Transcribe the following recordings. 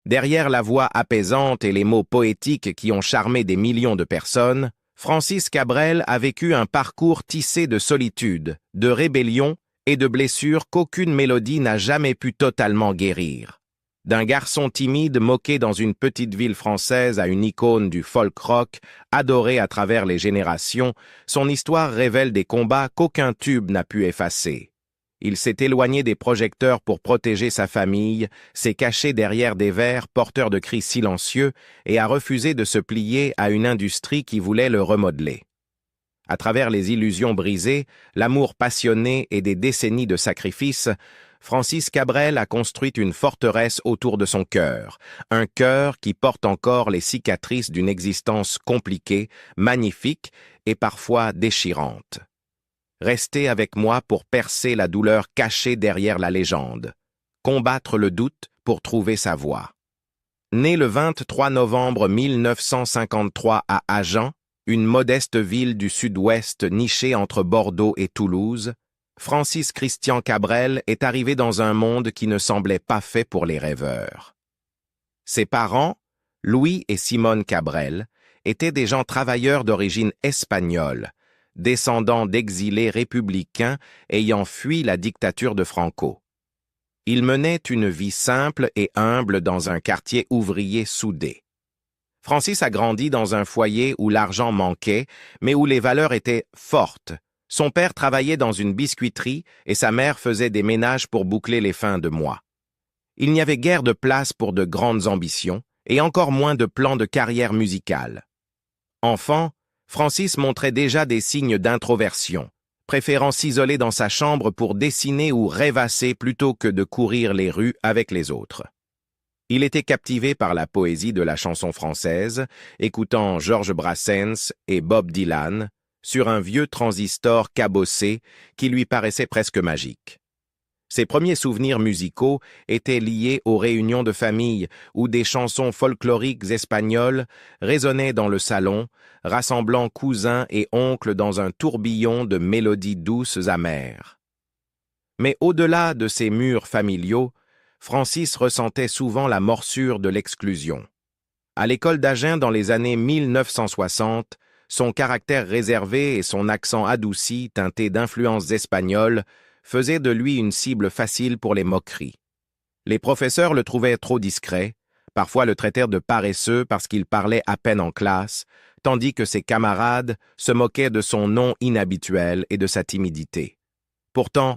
Derrière la voix apaisante et les mots poétiques qui ont charmé des millions de personnes, Francis Cabrel a vécu un parcours tissé de solitude, de rébellion et de blessures qu'aucune mélodie n'a jamais pu totalement guérir. D'un garçon timide moqué dans une petite ville française à une icône du folk rock, adoré à travers les générations, son histoire révèle des combats qu'aucun tube n'a pu effacer. Il s'est éloigné des projecteurs pour protéger sa famille, s'est caché derrière des vers porteurs de cris silencieux et a refusé de se plier à une industrie qui voulait le remodeler. À travers les illusions brisées, l'amour passionné et des décennies de sacrifices, Francis Cabrel a construit une forteresse autour de son cœur, un cœur qui porte encore les cicatrices d'une existence compliquée, magnifique et parfois déchirante. Restez avec moi pour percer la douleur cachée derrière la légende, combattre le doute pour trouver sa voie. Né le 23 novembre 1953 à Agen, une modeste ville du sud-ouest nichée entre Bordeaux et Toulouse, Francis Christian Cabrel est arrivé dans un monde qui ne semblait pas fait pour les rêveurs. Ses parents, Louis et Simone Cabrel, étaient des gens travailleurs d'origine espagnole, descendants d'exilés républicains ayant fui la dictature de Franco. Ils menaient une vie simple et humble dans un quartier ouvrier soudé. Francis a grandi dans un foyer où l'argent manquait, mais où les valeurs étaient fortes. Son père travaillait dans une biscuiterie et sa mère faisait des ménages pour boucler les fins de mois. Il n'y avait guère de place pour de grandes ambitions et encore moins de plans de carrière musicale. Enfant, Francis montrait déjà des signes d'introversion, préférant s'isoler dans sa chambre pour dessiner ou rêvasser plutôt que de courir les rues avec les autres. Il était captivé par la poésie de la chanson française, écoutant Georges Brassens et Bob Dylan sur un vieux transistor cabossé qui lui paraissait presque magique. Ses premiers souvenirs musicaux étaient liés aux réunions de famille où des chansons folkloriques espagnoles résonnaient dans le salon, rassemblant cousins et oncles dans un tourbillon de mélodies douces amères. Mais au-delà de ces murs familiaux, Francis ressentait souvent la morsure de l'exclusion. À l'école d'Agen dans les années 1960, son caractère réservé et son accent adouci teinté d'influences espagnoles faisaient de lui une cible facile pour les moqueries. Les professeurs le trouvaient trop discret, parfois le traitèrent de paresseux parce qu'il parlait à peine en classe, tandis que ses camarades se moquaient de son nom inhabituel et de sa timidité. Pourtant,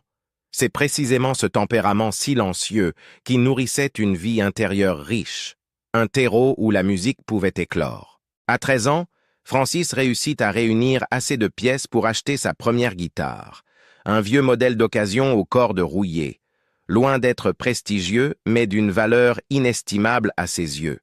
c'est précisément ce tempérament silencieux qui nourrissait une vie intérieure riche, un terreau où la musique pouvait éclore. À 13 ans, Francis réussit à réunir assez de pièces pour acheter sa première guitare, un vieux modèle d'occasion aux cordes rouillées, loin d'être prestigieux, mais d'une valeur inestimable à ses yeux.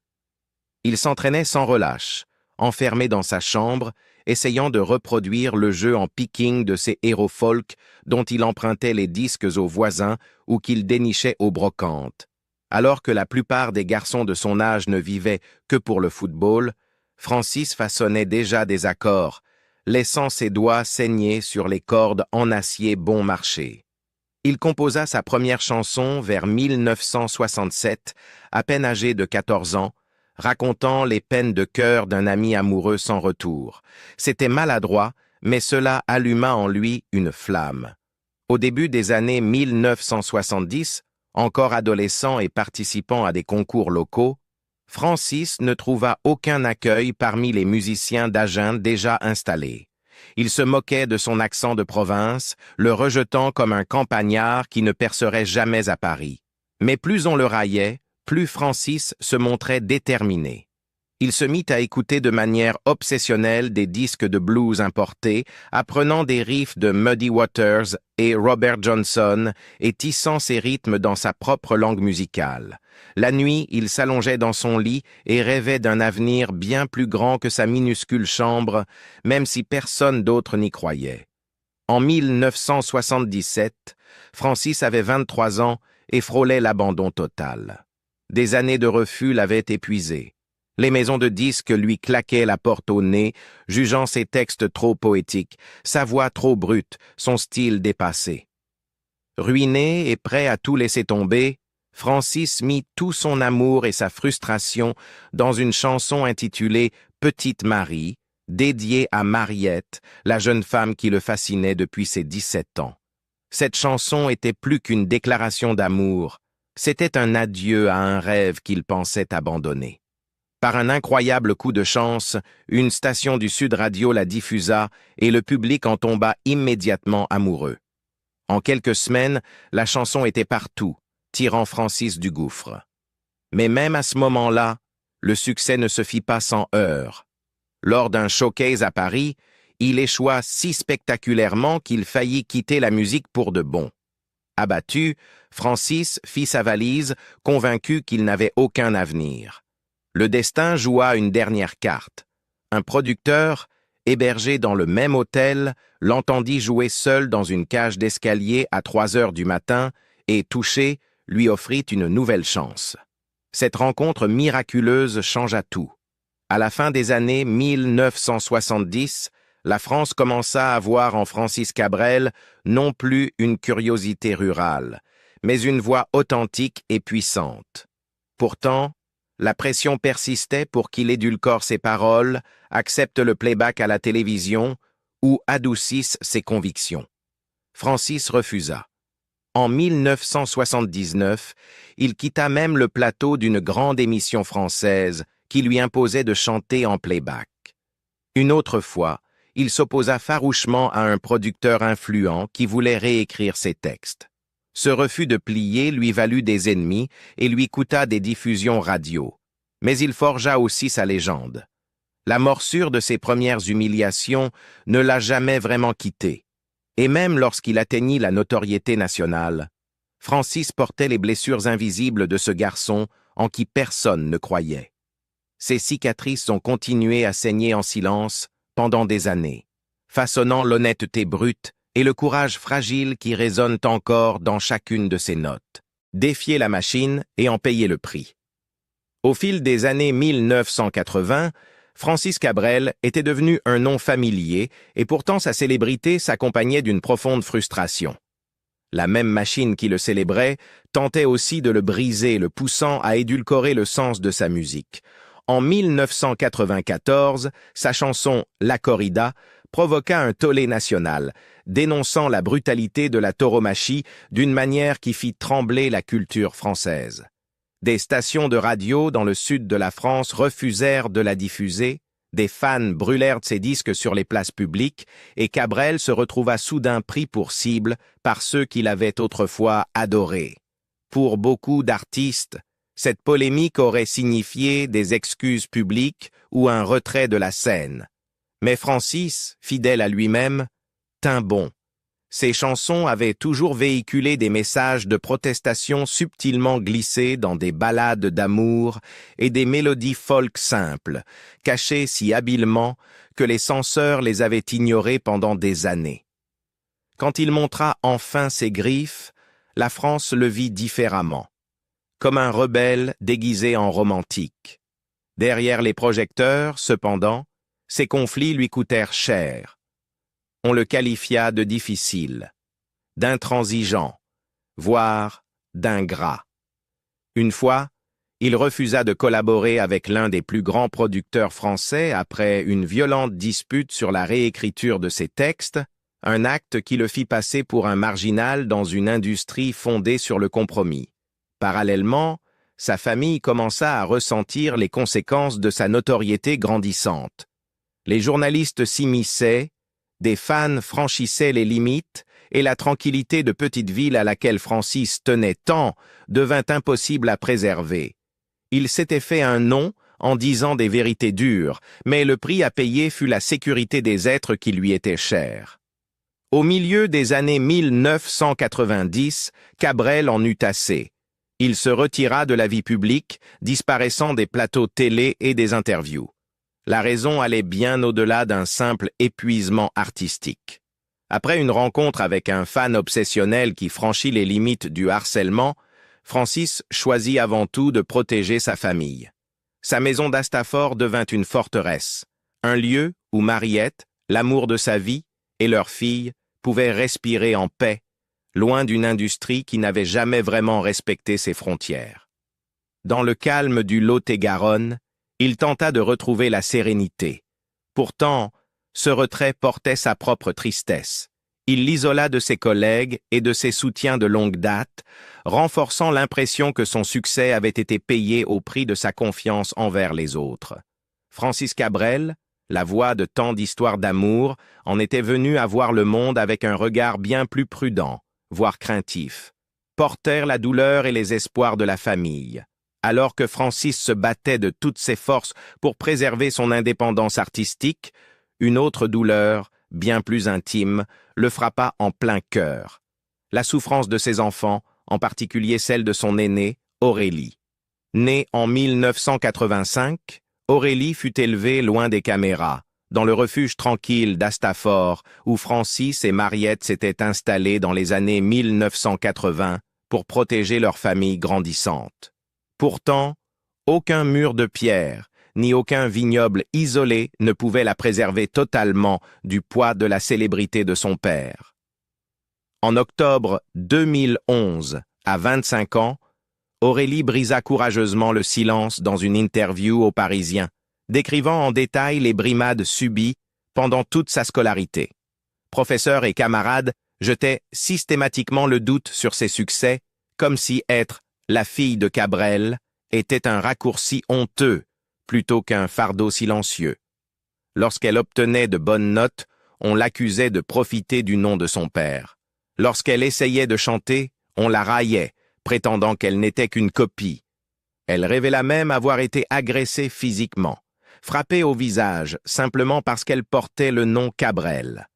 Il s'entraînait sans relâche, enfermé dans sa chambre, essayant de reproduire le jeu en picking de ses héros folk dont il empruntait les disques aux voisins ou qu'il dénichait aux brocantes. Alors que la plupart des garçons de son âge ne vivaient que pour le football, Francis façonnait déjà des accords, laissant ses doigts saigner sur les cordes en acier bon marché. Il composa sa première chanson vers 1967, à peine âgé de 14 ans, racontant les peines de cœur d'un ami amoureux sans retour. C'était maladroit, mais cela alluma en lui une flamme. Au début des années 1970, encore adolescent et participant à des concours locaux, Francis ne trouva aucun accueil parmi les musiciens d'Agen déjà installés. Il se moquait de son accent de province, le rejetant comme un campagnard qui ne percerait jamais à Paris. Mais plus on le raillait, plus Francis se montrait déterminé. Il se mit à écouter de manière obsessionnelle des disques de blues importés, apprenant des riffs de Muddy Waters et Robert Johnson et tissant ses rythmes dans sa propre langue musicale. La nuit, il s'allongeait dans son lit et rêvait d'un avenir bien plus grand que sa minuscule chambre, même si personne d'autre n'y croyait. En 1977, Francis avait 23 ans et frôlait l'abandon total. Des années de refus l'avaient épuisé. Les maisons de disques lui claquaient la porte au nez, jugeant ses textes trop poétiques, sa voix trop brute, son style dépassé. Ruiné et prêt à tout laisser tomber, Francis mit tout son amour et sa frustration dans une chanson intitulée « Petite Marie », dédiée à Mariette, la jeune femme qui le fascinait depuis ses 17 ans. Cette chanson était plus qu'une déclaration d'amour, c'était un adieu à un rêve qu'il pensait abandonner. Par un incroyable coup de chance, une station du Sud Radio la diffusa et le public en tomba immédiatement amoureux. En quelques semaines, la chanson était partout, tirant Francis du gouffre. Mais même à ce moment-là, le succès ne se fit pas sans heurts. Lors d'un showcase à Paris, il échoua si spectaculairement qu'il faillit quitter la musique pour de bon. Abattu, Francis fit sa valise, convaincu qu'il n'avait aucun avenir. Le destin joua une dernière carte. Un producteur, hébergé dans le même hôtel, l'entendit jouer seul dans une cage d'escalier à 3 heures du matin et, touché, lui offrit une nouvelle chance. Cette rencontre miraculeuse changea tout. À la fin des années 1970, la France commença à voir en Francis Cabrel non plus une curiosité rurale, mais une voix authentique et puissante. Pourtant, la pression persistait pour qu'il édulcore ses paroles, accepte le playback à la télévision ou adoucisse ses convictions. Francis refusa. En 1979, il quitta même le plateau d'une grande émission française qui lui imposait de chanter en playback. Une autre fois, il s'opposa farouchement à un producteur influent qui voulait réécrire ses textes. Ce refus de plier lui valut des ennemis et lui coûta des diffusions radio. Mais il forgea aussi sa légende. La morsure de ses premières humiliations ne l'a jamais vraiment quitté. Et même lorsqu'il atteignit la notoriété nationale, Francis portait les blessures invisibles de ce garçon en qui personne ne croyait. Ses cicatrices ont continué à saigner en silence pendant des années, façonnant l'honnêteté brute et le courage fragile qui résonnent encore dans chacune de ses notes. Défier la machine et en payer le prix. Au fil des années 1980, Francis Cabrel était devenu un nom familier et pourtant sa célébrité s'accompagnait d'une profonde frustration. La même machine qui le célébrait tentait aussi de le briser, le poussant à édulcorer le sens de sa musique. En 1994, sa chanson « La Corrida » provoqua un tollé national, dénonçant la brutalité de la tauromachie d'une manière qui fit trembler la culture française. Des stations de radio dans le sud de la France refusèrent de la diffuser, des fans brûlèrent ses disques sur les places publiques et Cabrel se retrouva soudain pris pour cible par ceux qui l'avaient autrefois adoré. Pour beaucoup d'artistes, cette polémique aurait signifié des excuses publiques ou un retrait de la scène. Mais Francis, fidèle à lui-même, tint bon. Ses chansons avaient toujours véhiculé des messages de protestation subtilement glissés dans des ballades d'amour et des mélodies folk simples, cachées si habilement que les censeurs les avaient ignorées pendant des années. Quand il montra enfin ses griffes, la France le vit différemment, comme un rebelle déguisé en romantique. Derrière les projecteurs, cependant, ces conflits lui coûtèrent cher. On le qualifia de difficile, d'intransigeant, voire d'ingrat. Une fois, il refusa de collaborer avec l'un des plus grands producteurs français après une violente dispute sur la réécriture de ses textes, un acte qui le fit passer pour un marginal dans une industrie fondée sur le compromis. Parallèlement, sa famille commença à ressentir les conséquences de sa notoriété grandissante. Les journalistes s'immisçaient, des fans franchissaient les limites et la tranquillité de petite ville à laquelle Francis tenait tant devint impossible à préserver. Il s'était fait un nom en disant des vérités dures, mais le prix à payer fut la sécurité des êtres qui lui étaient chers. Au milieu des années 1990, Cabrel en eut assez. Il se retira de la vie publique, disparaissant des plateaux télé et des interviews. La raison allait bien au-delà d'un simple épuisement artistique. Après une rencontre avec un fan obsessionnel qui franchit les limites du harcèlement, Francis choisit avant tout de protéger sa famille. Sa maison d'Astafort devint une forteresse, un lieu où Mariette, l'amour de sa vie, et leur fille pouvaient respirer en paix, loin d'une industrie qui n'avait jamais vraiment respecté ses frontières. Dans le calme du Lot-et-Garonne, il tenta de retrouver la sérénité. Pourtant, ce retrait portait sa propre tristesse. Il l'isola de ses collègues et de ses soutiens de longue date, renforçant l'impression que son succès avait été payé au prix de sa confiance envers les autres. Francis Cabrel, la voix de tant d'histoires d'amour, en était venu à voir le monde avec un regard bien plus prudent, voire craintif. Portèrent la douleur et les espoirs de la famille. Alors que Francis se battait de toutes ses forces pour préserver son indépendance artistique, une autre douleur, bien plus intime, le frappa en plein cœur. La souffrance de ses enfants, en particulier celle de son aînée, Aurélie. Née en 1985, Aurélie fut élevée loin des caméras, dans le refuge tranquille d'Astafor, où Francis et Mariette s'étaient installés dans les années 1980 pour protéger leur famille grandissante. Pourtant, aucun mur de pierre, ni aucun vignoble isolé ne pouvait la préserver totalement du poids de la célébrité de son père. En octobre 2011, à 25 ans, Aurélie brisa courageusement le silence dans une interview aux Parisiens, décrivant en détail les brimades subies pendant toute sa scolarité. Professeurs et camarades jetaient systématiquement le doute sur ses succès, comme si être la fille de Cabrel était un raccourci honteux plutôt qu'un fardeau silencieux. Lorsqu'elle obtenait de bonnes notes, on l'accusait de profiter du nom de son père. Lorsqu'elle essayait de chanter, on la raillait, prétendant qu'elle n'était qu'une copie. Elle révéla même avoir été agressée physiquement, frappée au visage simplement parce qu'elle portait le nom Cabrel.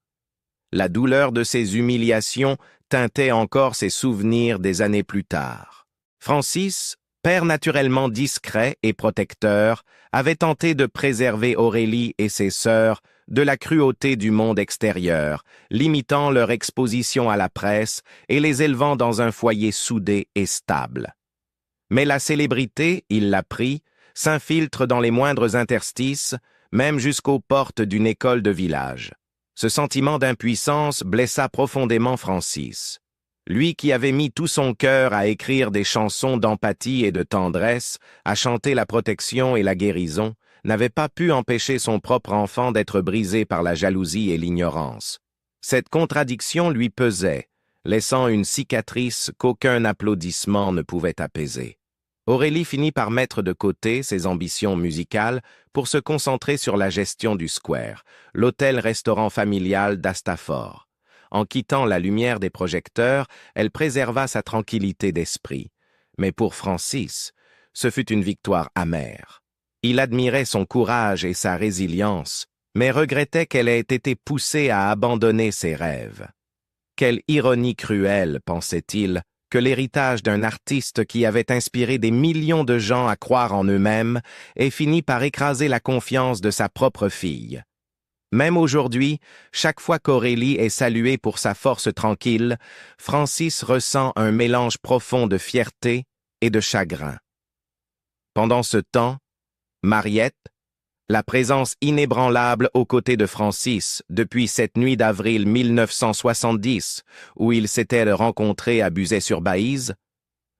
La douleur de ces humiliations teintait encore ses souvenirs des années plus tard. Francis, père naturellement discret et protecteur, avait tenté de préserver Aurélie et ses sœurs de la cruauté du monde extérieur, limitant leur exposition à la presse et les élevant dans un foyer soudé et stable. Mais la célébrité, il l'apprit, s'infiltre dans les moindres interstices, même jusqu'aux portes d'une école de village. Ce sentiment d'impuissance blessa profondément Francis. Lui qui avait mis tout son cœur à écrire des chansons d'empathie et de tendresse, à chanter la protection et la guérison, n'avait pas pu empêcher son propre enfant d'être brisé par la jalousie et l'ignorance. Cette contradiction lui pesait, laissant une cicatrice qu'aucun applaudissement ne pouvait apaiser. Aurélie finit par mettre de côté ses ambitions musicales pour se concentrer sur la gestion du Square, l'hôtel-restaurant familial d'Astafor. En quittant la lumière des projecteurs, elle préserva sa tranquillité d'esprit. Mais pour Francis, ce fut une victoire amère. Il admirait son courage et sa résilience, mais regrettait qu'elle ait été poussée à abandonner ses rêves. Quelle ironie cruelle, pensait-il, que l'héritage d'un artiste qui avait inspiré des millions de gens à croire en eux-mêmes ait fini par écraser la confiance de sa propre fille. Même aujourd'hui, chaque fois qu'Aurélie est saluée pour sa force tranquille, Francis ressent un mélange profond de fierté et de chagrin. Pendant ce temps, Mariette, la présence inébranlable aux côtés de Francis depuis cette nuit d'avril 1970, où ils s'étaient rencontrés à Buzet-sur-Baïse,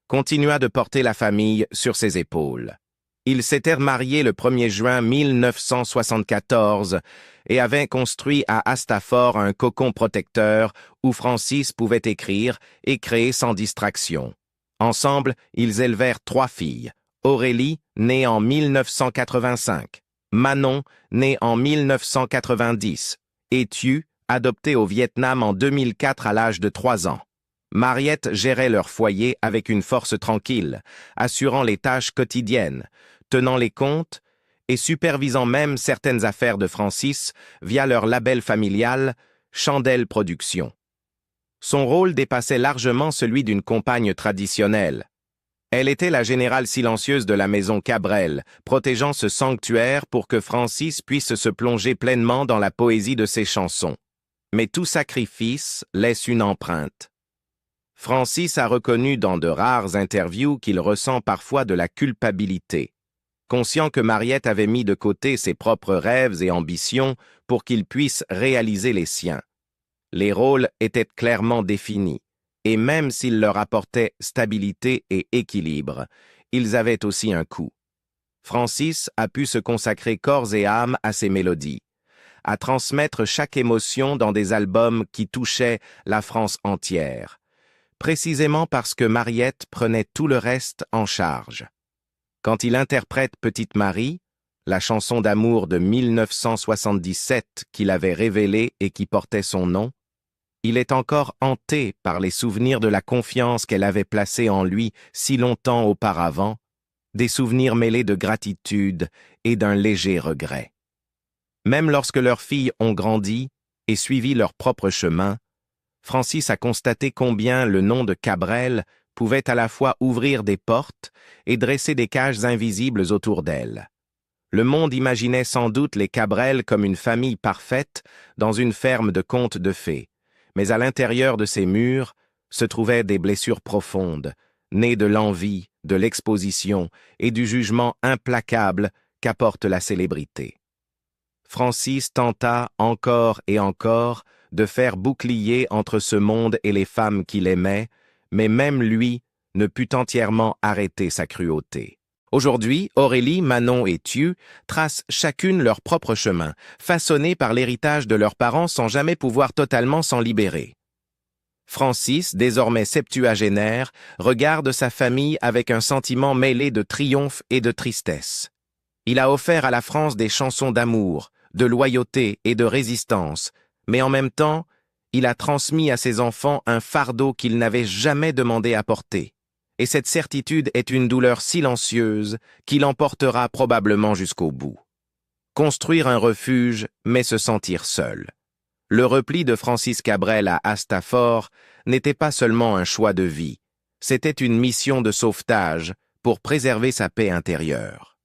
continua de porter la famille sur ses épaules. Ils s'étaient mariés le 1er juin 1974 et avaient construit à Astafor un cocon protecteur où Francis pouvait écrire et créer sans distraction. Ensemble, ils élevèrent 3 filles. Aurélie, née en 1985, Manon, née en 1990, et Thieu, adoptée au Vietnam en 2004 à l'âge de 3 ans. Mariette gérait leur foyer avec une force tranquille, assurant les tâches quotidiennes, tenant les comptes et supervisant même certaines affaires de Francis via leur label familial Chandelle Productions. Son rôle dépassait largement celui d'une compagne traditionnelle. Elle était la générale silencieuse de la maison Cabrel, protégeant ce sanctuaire pour que Francis puisse se plonger pleinement dans la poésie de ses chansons. Mais tout sacrifice laisse une empreinte. Francis a reconnu dans de rares interviews qu'il ressent parfois de la culpabilité. Conscient que Mariette avait mis de côté ses propres rêves et ambitions pour qu'il puisse réaliser les siens. Les rôles étaient clairement définis. Et même s'ils leur apportaient stabilité et équilibre, ils avaient aussi un coût. Francis a pu se consacrer corps et âme à ses mélodies, à transmettre chaque émotion dans des albums qui touchaient la France entière, précisément parce que Mariette prenait tout le reste en charge. Quand il interprète Petite Marie, la chanson d'amour de 1977 qu'il avait révélée et qui portait son nom, il est encore hanté par les souvenirs de la confiance qu'elle avait placée en lui si longtemps auparavant, des souvenirs mêlés de gratitude et d'un léger regret. Même lorsque leurs filles ont grandi et suivi leur propre chemin, Francis a constaté combien le nom de Cabrel pouvait à la fois ouvrir des portes et dresser des cages invisibles autour d'elle. Le monde imaginait sans doute les Cabrel comme une famille parfaite dans une ferme de contes de fées, mais à l'intérieur de ces murs se trouvaient des blessures profondes, nées de l'envie, de l'exposition et du jugement implacable qu'apporte la célébrité. Francis tenta encore et encore de faire bouclier entre ce monde et les femmes qu'il aimait, mais même lui ne put entièrement arrêter sa cruauté. Aujourd'hui, Aurélie, Manon et Thieu tracent chacune leur propre chemin, façonnés par l'héritage de leurs parents sans jamais pouvoir totalement s'en libérer. Francis, désormais septuagénaire, regarde sa famille avec un sentiment mêlé de triomphe et de tristesse. Il a offert à la France des chansons d'amour, de loyauté et de résistance, mais en même temps, il a transmis à ses enfants un fardeau qu'ils n'avaient jamais demandé à porter. Et cette certitude est une douleur silencieuse qui l'emportera probablement jusqu'au bout. Construire un refuge, mais se sentir seul. Le repli de Francis Cabrel à Hastafor n'était pas seulement un choix de vie, c'était une mission de sauvetage pour préserver sa paix intérieure.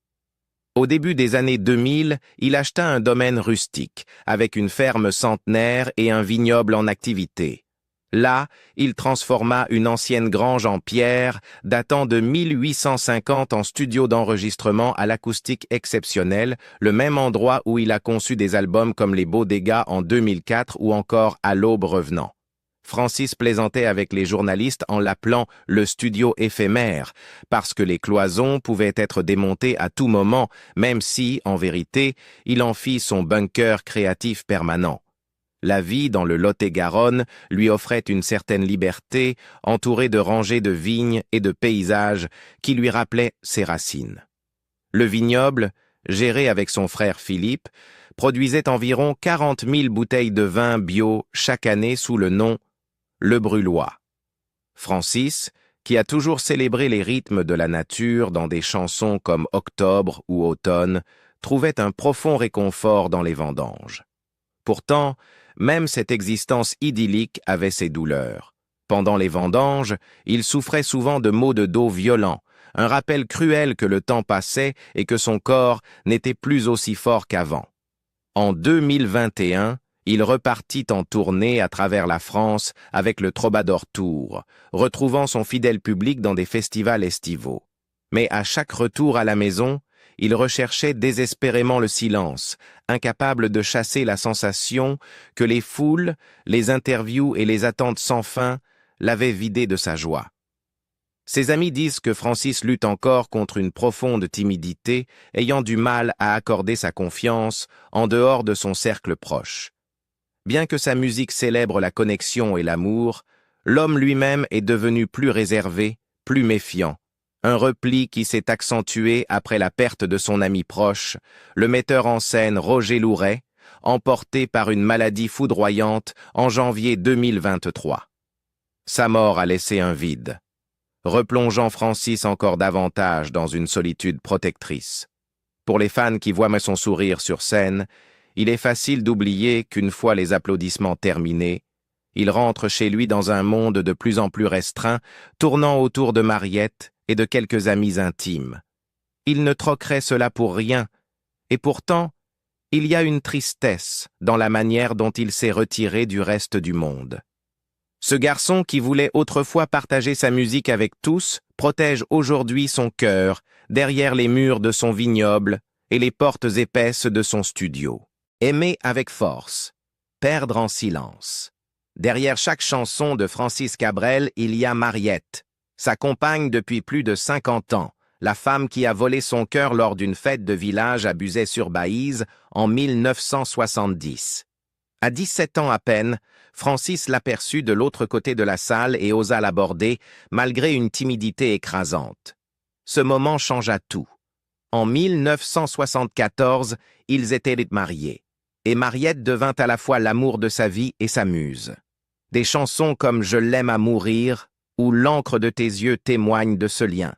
Au début des années 2000, il acheta un domaine rustique, avec une ferme centenaire et un vignoble en activité. Là, il transforma une ancienne grange en pierre datant de 1850 en studio d'enregistrement à l'acoustique exceptionnelle, le même endroit où il a conçu des albums comme Les Beaux Dégâts en 2004 ou encore À l'aube revenant. Francis plaisantait avec les journalistes en l'appelant le studio éphémère, parce que les cloisons pouvaient être démontées à tout moment, même si, en vérité, il en fit son bunker créatif permanent. La vie dans le Lot-et-Garonne lui offrait une certaine liberté, entourée de rangées de vignes et de paysages qui lui rappelaient ses racines. Le vignoble, géré avec son frère Philippe, produisait environ 40 000 bouteilles de vin bio chaque année sous le nom Le Brûlois. Francis, qui a toujours célébré les rythmes de la nature dans des chansons comme Octobre ou Automne, trouvait un profond réconfort dans les vendanges. Pourtant, même cette existence idyllique avait ses douleurs. Pendant les vendanges, il souffrait souvent de maux de dos violents, un rappel cruel que le temps passait et que son corps n'était plus aussi fort qu'avant. En 2021, il repartit en tournée à travers la France avec le Troubadour Tour, retrouvant son fidèle public dans des festivals estivaux. Mais à chaque retour à la maison, il recherchait désespérément le silence, incapable de chasser la sensation que les foules, les interviews et les attentes sans fin l'avaient vidé de sa joie. Ses amis disent que Francis lutte encore contre une profonde timidité, ayant du mal à accorder sa confiance en dehors de son cercle proche. Bien que sa musique célèbre la connexion et l'amour, l'homme lui-même est devenu plus réservé, plus méfiant. Un repli qui s'est accentué après la perte de son ami proche, le metteur en scène Roger Louret, emporté par une maladie foudroyante en janvier 2023. Sa mort a laissé un vide, replongeant Francis encore davantage dans une solitude protectrice. Pour les fans qui voient son sourire sur scène, il est facile d'oublier qu'une fois les applaudissements terminés, il rentre chez lui dans un monde de plus en plus restreint, tournant autour de Mariette et de quelques amis intimes. Il ne troquerait cela pour rien, et pourtant, il y a une tristesse dans la manière dont il s'est retiré du reste du monde. Ce garçon qui voulait autrefois partager sa musique avec tous protège aujourd'hui son cœur derrière les murs de son vignoble et les portes épaisses de son studio. Aimer avec force, perdre en silence. Derrière chaque chanson de Francis Cabrel, il y a Mariette, sa compagne depuis plus de 50 ans, la femme qui a volé son cœur lors d'une fête de village à Buzet-sur-Baïse en 1970. À 17 ans à peine, Francis l'aperçut de l'autre côté de la salle et osa l'aborder, malgré une timidité écrasante. Ce moment changea tout. En 1974, ils étaient mariés, et Mariette devint à la fois l'amour de sa vie et sa muse. Des chansons comme « Je l'aime à mourir » ou « L'encre de tes yeux » témoignent de ce lien.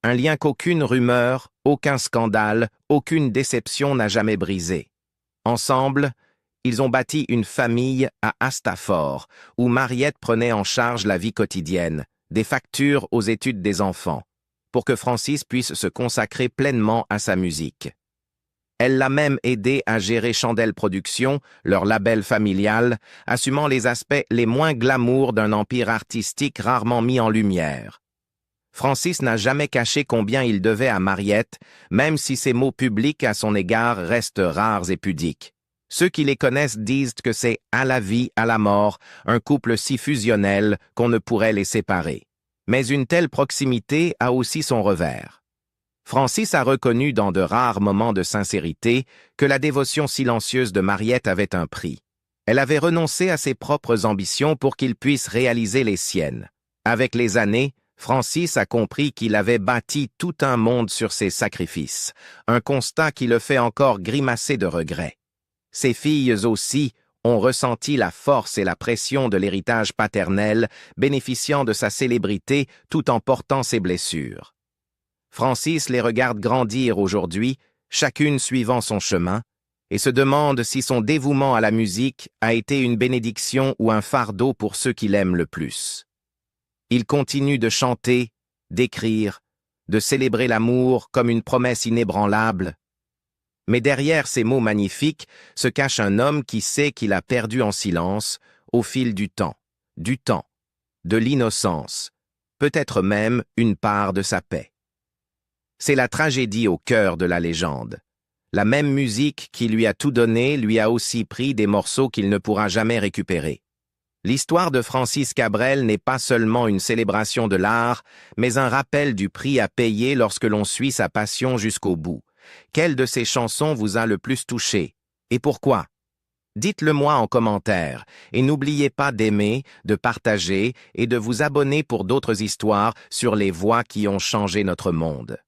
Un lien qu'aucune rumeur, aucun scandale, aucune déception n'a jamais brisé. Ensemble, ils ont bâti une famille à Astafort, où Mariette prenait en charge la vie quotidienne, des factures aux études des enfants, pour que Francis puisse se consacrer pleinement à sa musique. Elle l'a même aidé à gérer Chandelle Productions, leur label familial, assumant les aspects les moins glamour d'un empire artistique rarement mis en lumière. Francis n'a jamais caché combien il devait à Mariette, même si ses mots publics à son égard restent rares et pudiques. Ceux qui les connaissent disent que c'est à la vie, à la mort, un couple si fusionnel qu'on ne pourrait les séparer. Mais une telle proximité a aussi son revers. Francis a reconnu dans de rares moments de sincérité que la dévotion silencieuse de Mariette avait un prix. Elle avait renoncé à ses propres ambitions pour qu'il puisse réaliser les siennes. Avec les années, Francis a compris qu'il avait bâti tout un monde sur ses sacrifices, un constat qui le fait encore grimacer de regret. Ses filles aussi ont ressenti la force et la pression de l'héritage paternel, bénéficiant de sa célébrité tout en portant ses blessures. Francis les regarde grandir aujourd'hui, chacune suivant son chemin, et se demande si son dévouement à la musique a été une bénédiction ou un fardeau pour ceux qui l'aiment le plus. Il continue de chanter, d'écrire, de célébrer l'amour comme une promesse inébranlable. Mais derrière ces mots magnifiques se cache un homme qui sait qu'il a perdu en silence, au fil du temps, de l'innocence, peut-être même une part de sa paix. C'est la tragédie au cœur de la légende. La même musique qui lui a tout donné lui a aussi pris des morceaux qu'il ne pourra jamais récupérer. L'histoire de Francis Cabrel n'est pas seulement une célébration de l'art, mais un rappel du prix à payer lorsque l'on suit sa passion jusqu'au bout. Quelle de ces chansons vous a le plus touché? Et pourquoi? Dites-le moi en commentaire, et n'oubliez pas d'aimer, de partager et de vous abonner pour d'autres histoires sur les voix qui ont changé notre monde.